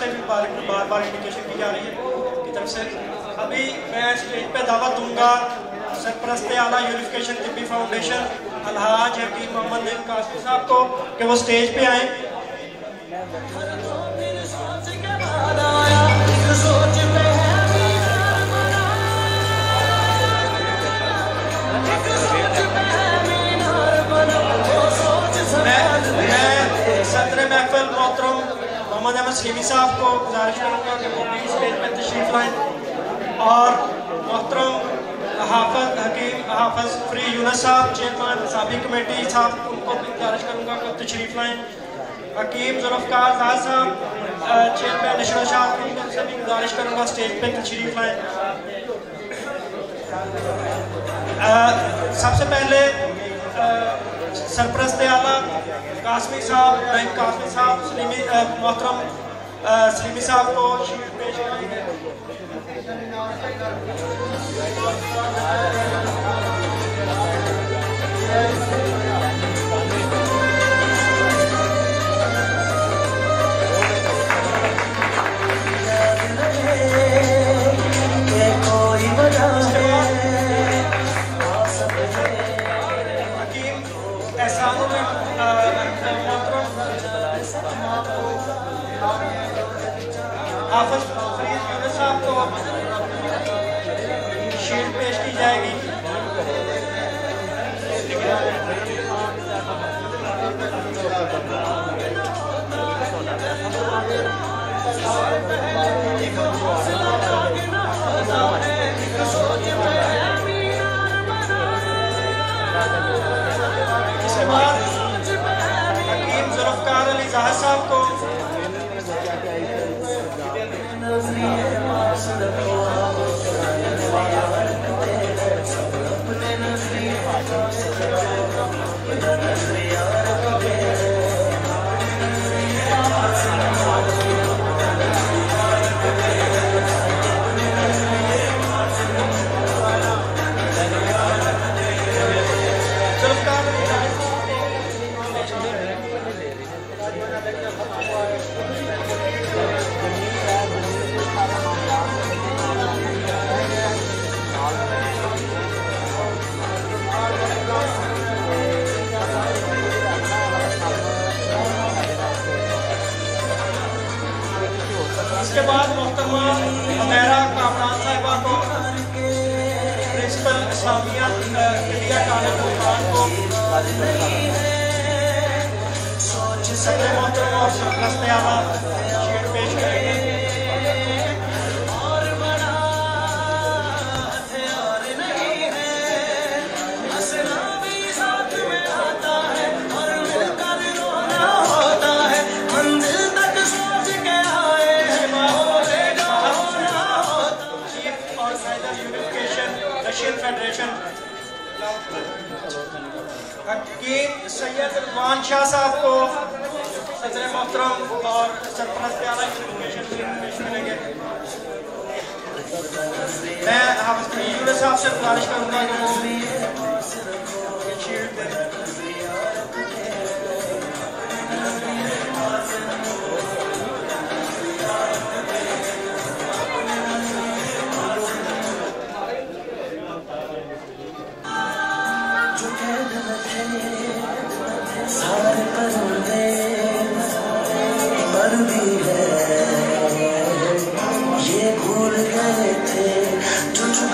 से भी बार बार इंडिकेशन की जा रही है की तरफ से। अभी मैं स्टेज पे दावत दूंगा सरपरस्त आला यूनिफिकेशन तिब्बी फाउंडेशन अलहाज हकीम मोहम्मद नईम कासमी साहब को कि वो स्टेज पे आए। सदर महफिल मोहतरम मोहम्मद अहमद सलीमी साहब को गुजारिश करूँगा कि वो भी स्टेज पर तशरीफ लाएँ और मोहतरम हाफिज फ्री यूनुस साहब चेयरमैन साबिक कमेटी साहब उनको भी गुजारिश करूँगा कि तशरीफ लाएँ। हकीम जुल्फ़कार दास साहब चेयरमैन नशर शाह उनसे भी गुजारिश करूँगा स्टेज पर तशरीफ लाएँ। सबसे पहले सरपरस्त आला कासमी साहब नईम कासमी साहब सलीमी मोहतरम सलीमी साहब को शील्ड पेश करेंगे। हाफिज फ्री यूनुस साहब को शील्ड पेश की जाएगी। इसके बाद हकीम जुल्फ़कार अली ज़ाहिद साहब को इसके बाद मोहतरमा अमेरा कामरान साहिबा को principal Islamia India college Multan को सदर मोहतरमा और सरपरस्त आला शील्ड पेश करेंगे। फेडरेशन हकीम सैयद रिजवान शाह साहब को सदर मोहतरम और सरपरस्त आला यूनिफिकेशन पेश करेंगे। मैं हाफिज फ्री यूनुस साहब से गुजारिश करूँगा कि वो शील्ड दें।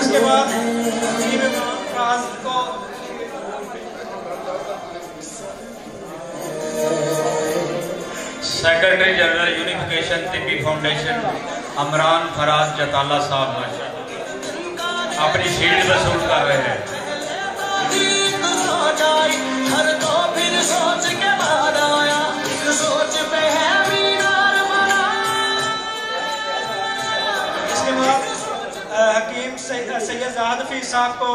इसके बाद को secretary general unification Tibbi foundation Amran Faraz Jatala साहब अपनी शील्ड वसूल कर रहे हैं। इसके बाद हकीम सैयद ज़ाहिद हफीज़ साहब को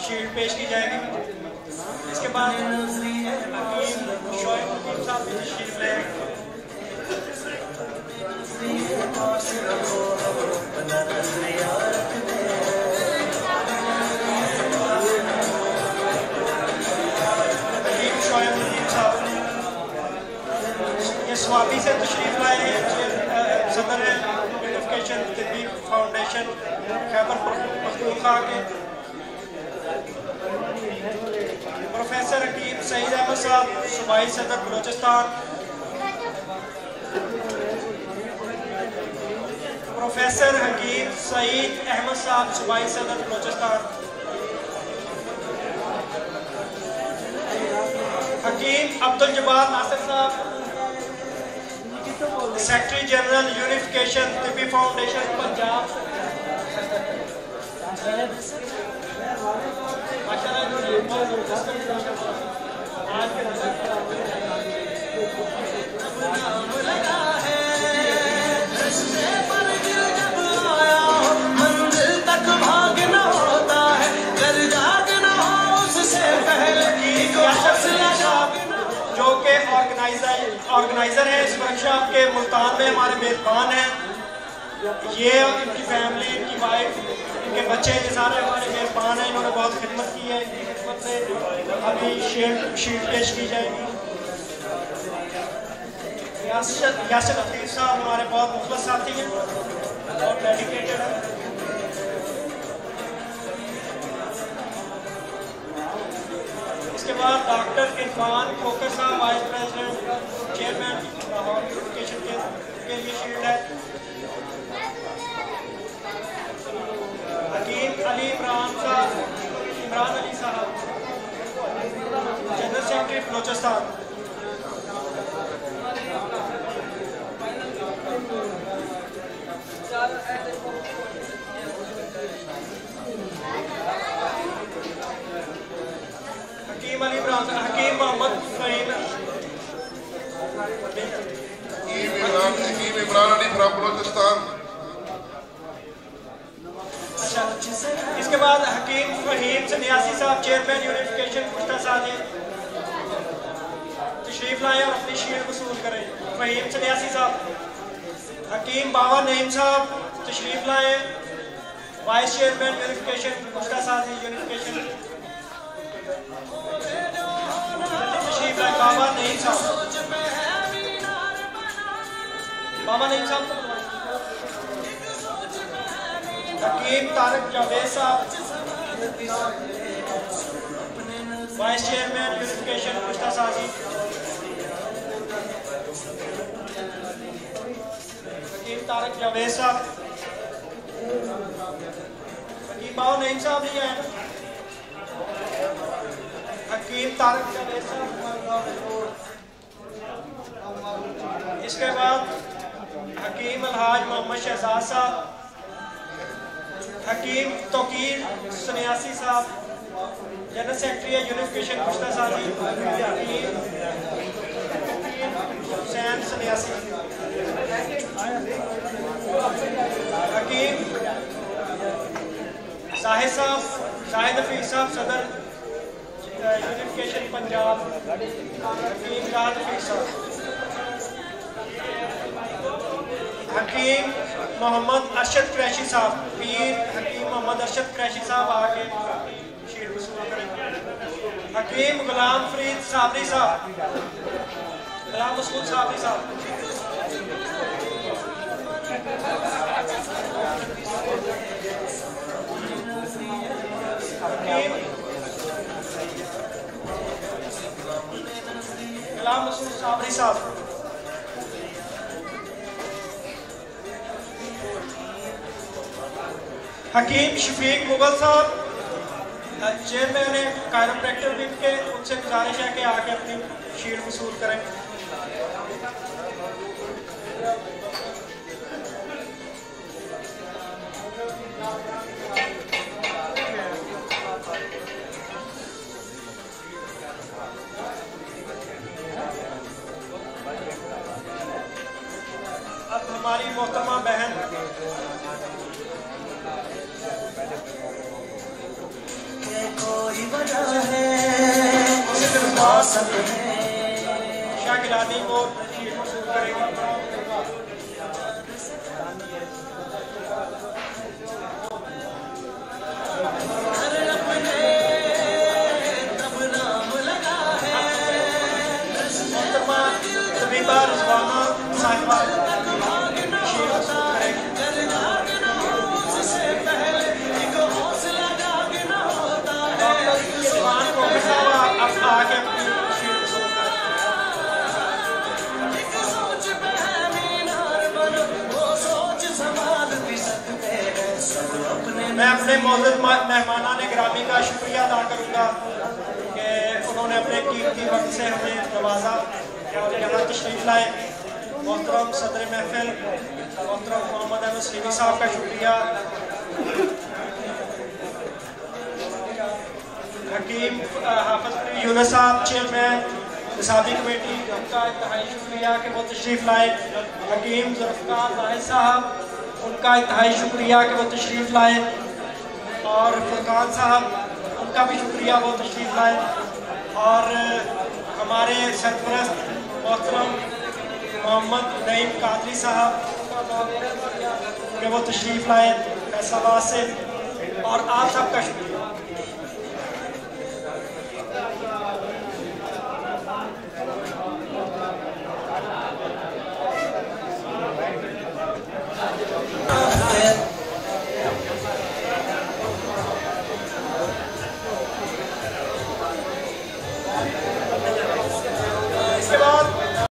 शील्ड पेश की जाएगी। इसके बाद हकीम शोएब हकीम साहब भी तशरीफ लाएंगे। स्वाबी से तशरीफ लाए हैं सदर हैं यूनिफिकेशन तिब्बी फाउंडेशन खैबर पख्तूनख्वा के। प्रोफेसर हकीम सईद अहमद साहब सूबाई सदर बलोचिस्तान। प्रोफेसर हकीम सईद अहमद साहब सूबाई सदर बलोचिस्तान। हकीम अब्दुल जब्बार नासिर साहब secretary general unification Tibbi foundation Punjab. जो के ऑर्गेनाइजर हैं इस वर्कशॉप के, मुल्तान में हमारे मेजबान हैं। ये इनकी फैमिली, इनकी वाइफ, इनके बच्चे, ये सारे हमारे मेजबान हैं। इन्होंने बहुत खिदमत की है। इनकी खिदमत में अभी शीट पेश की जाएगी। यासिर अफीफ साहब हमारे बहुत मुखलस साथी हैं और डेडिकेटेड हैं। इसके बाद डॉक्टर इरफान खोकर साहब vice president chairman Lahore education के लिए शील्ड है। हकीम अली इमरान अली साहब general secretary Balochistan. Hakim Mohammad Faheem Imran Ali from Balochistan. अच्छा, इसके बाद हकीम फहीम सन्यासी साहब चेयरमैन यूनिफिकेशन कुश्ता साजी तशरीफ लाएं और अपनी शील्ड वसूल करें। फहीम सन्यासी साहब। हकीम बाबा नईम साहब तशरीफ लाएं, वाइस चेयरमैन यूनिफिकेशन कुश्ता साजी यूनिफिकेशन। बाबा नईम साहब। हकीम तारक जावेद साहब वाइस चेयरमैन यूनिफिकेशन कुश्ता साजी। हकीम तारक जावेद साहब। हकीम बाबा नईम साहब नहीं आए। हकीम तारक जावेद साहब। इसके बाद हकीम अलहाज मोहम्मद शहजाद साहब। हकीम तोकीर सन्यासी साहब जनरल सेक्रेटरी यूनिफिकेशन कुश्ता साजी। हकीम हुसैन सन्यासी। हकीम जाहिद हफीज साहब सदर यूनिफिकेशन पंजाब। हकीम राहत हफीज साहब। हकीम मोहम्मद अरशद कुरैशी साहब। पीर हकीम मोहम्मद अरशद कुरैशी साहब आके शील्ड वसूल करेंगे। हकीम गुलाम फरीद साबरी साहब। गुलाम मसूद साबरी साहब। हकीम गुलाम मसूद साबरी साहब। हकीम शफीक मुगल साहब चेयरमैन है कायरोप्रैक्टर विंग के, उनसे गुजारिश है कि आके अपनी शील्ड वसूल करें। अब हमारी मोहतरमा बहन कोई वजह है शाकिलानी को शील्ड वसूल करेगी। मोहतरमा तबीबा रिजवाना साहिबा शील्ड मैं अपने मौजूद मेहमानान गिरामी का शुक्रिया अदा करूँगा कि उन्होंने अपने कीमती वक्त से हमें नवाजा और यहाँ तशरीफ़ लाए। मोहतरम सदर महफिल मोहतरम मोहम्मद अहमद सलीमी साहब का शुक्रिया, हकीम हाफिज फरीद यूनुस साहब चेयरमैन निसाबी कमेटी, उनका इंतहाई शुक्रिया कि वो तशरीफ़ लाए। हकीम ज़ुल्फ़िकार ज़ाहिद साहब, उनका इंतहाई शुक्रिया कि वो तशरीफ़ लाए। और फुरकान साहब, उनका भी शुक्रिया वो तशरीफ़ लाए। और हमारे सरपरस्त मोहतरम मोहम्मद नईम कादरी साहब कि वो तशरीफ़ लाए फैसलाबाद से, और आप सबका शुक्रिया।